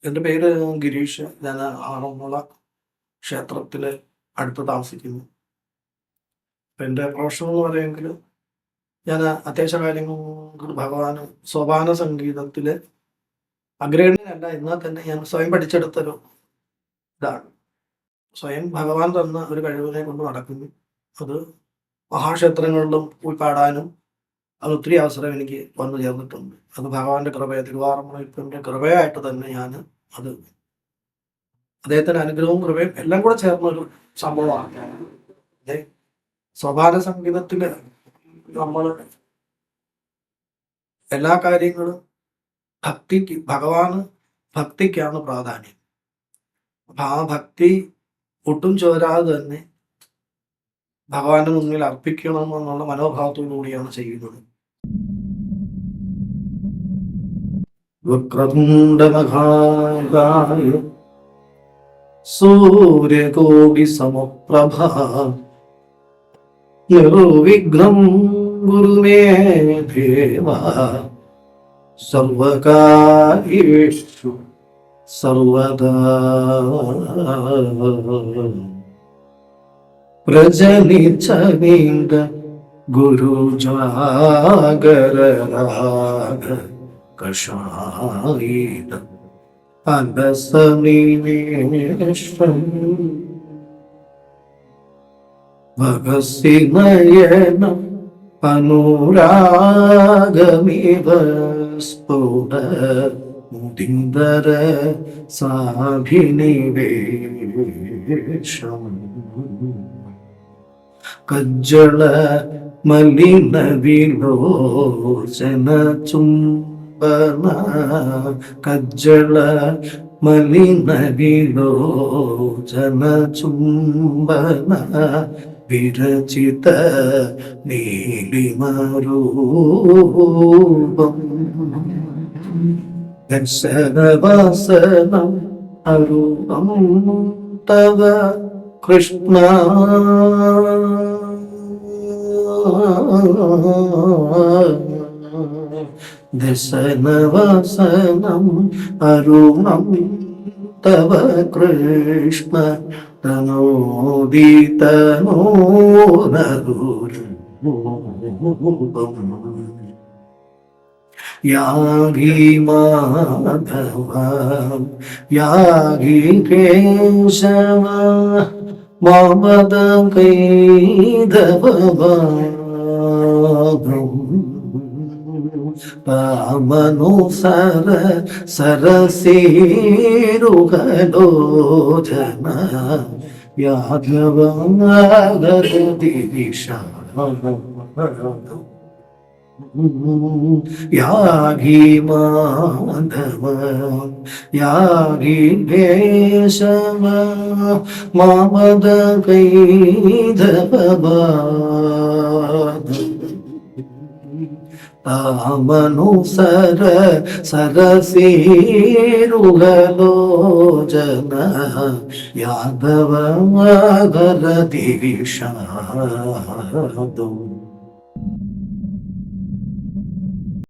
എൻ്റെ പേര് ഗിരീഷ്. ഞാൻ ആറന്മുള ക്ഷേത്രത്തില് അടുത്ത് താമസിക്കുന്നു. എൻ്റെ പ്രൊഫഷൻ എന്ന് പറയുമെങ്കിൽ ഞാൻ അത്യാവശ്യ കാര്യങ്ങൾ ഭഗവാന് സോപാന സംഗീതത്തില് അഗ്രഗണ്യനല്ല, എന്നാൽ തന്നെ ഞാൻ സ്വയം പഠിച്ചെടുത്തൊരു ഇതാണ്. സ്വയം ഭഗവാൻ തന്ന ഒരു കഴിവിനെ കൊണ്ട് നടക്കുന്നു. അത് മഹാക്ഷേത്രങ്ങളിലും പോയി പാടാനും അത് ഒത്തിരി അവസരം എനിക്ക് വന്നു ചേർന്നിട്ടുണ്ട്. അത് ഭഗവാന്റെ കൃപയെ, തിരുവാറന്മുളയപ്പൻ്റെ കൃപയായിട്ട് തന്നെ ഞാൻ അത് അദ്ദേഹത്തിന്റെ അനുഗ്രഹവും കൃപയും എല്ലാം കൂടെ ചേർന്നൊരു സംഭവമാണ്. അതെ, സോപാന സംഗീതത്തില് നമ്മൾ എല്ലാ കാര്യങ്ങളും ഭക്തിക്കാണ് പ്രാധാന്യം. അപ്പൊ ആ ഭക്തി ഒട്ടും ചോരാതെ തന്നെ ഭഗവാന്റെ മുന്നിൽ അർപ്പിക്കണം എന്നുള്ള മനോഭാവത്തോടു കൂടിയാണ് ചെയ്യുന്നത്. വക്രതുണ്ഡമഹാകായ സൂര്യകോടി സമപ്രഭ നിർവിഘ്നം ഗുരുമേ ദേവ സർവകാര്യേഷു സർവദാ. പ്രജനിച്ചനീണ്ട ഗുരുജാഗരരാഗ കഷായിത അലസനിവേഷം ഭഗസി നയനം അനുരാഗമിവ സ്ഫുട മുദിന്ദര സാഭിനിവേഷം കജ്ജള മലിന വിലോചന ചുംബന കജ്ജള മലിന വിലോചന ചുംബന വിരചിത നീലിമരൂപം ദർശനവാസനം അരൂപം തവ കൃഷ്ണ ദശനവസനം അരുണം തവ കൃഷ്ണ തനോദിതനോരൂപം യാഗി മാധവ യാഗി കേശവ മാമദ കൈതവഭാഗം പാമനുസര സരസീരുഹലോചന യാദവദിവിഷ യാഗി മാധവ യാഗി കേശവ മാമദ കൈതവഭാഗം താമനുസര സരസീരുഹലോചന യാദവ ദിവിഷാദം